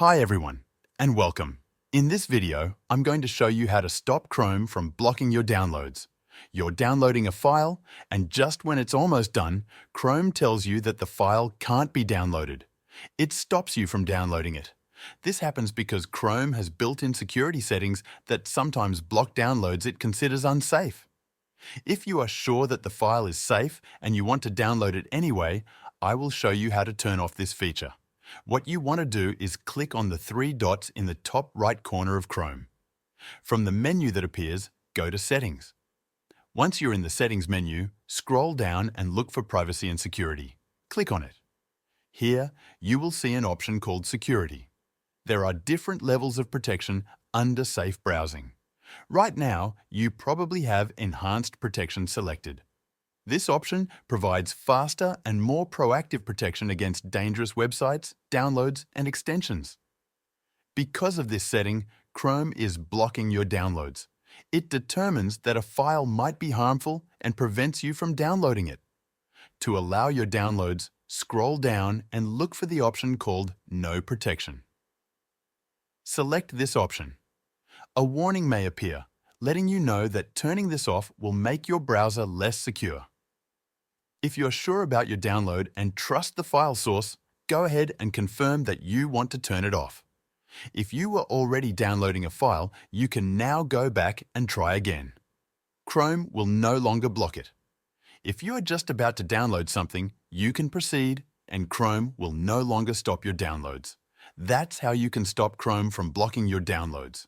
Hi everyone, and welcome. In this video, I'm going to show you how to stop Chrome from blocking your downloads. You're downloading a file, and just when it's almost done, Chrome tells you that the file can't be downloaded. It stops you from downloading it. This happens because Chrome has built-in security settings that sometimes block downloads it considers unsafe. If you are sure that the file is safe and you want to download it anyway, I will show you how to turn off this feature. What you want to do is click on the three dots in the top right corner of Chrome. From the menu that appears, go to Settings. Once you're in the Settings menu, scroll down and look for Privacy and Security. Click on it. Here, you will see an option called Security. There are different levels of protection under Safe Browsing. Right now, you probably have Enhanced Protection selected. This option provides faster and more proactive protection against dangerous websites, downloads, and extensions. Because of this setting, Chrome is blocking your downloads. It determines that a file might be harmful and prevents you from downloading it. To allow your downloads, scroll down and look for the option called No Protection. Select this option. A warning may appear, letting you know that turning this off will make your browser less secure. If you're sure about your download and trust the file source, go ahead and confirm that you want to turn it off. If you were already downloading a file, you can now go back and try again. Chrome will no longer block it. If you are just about to download something, you can proceed and Chrome will no longer stop your downloads. That's how you can stop Chrome from blocking your downloads.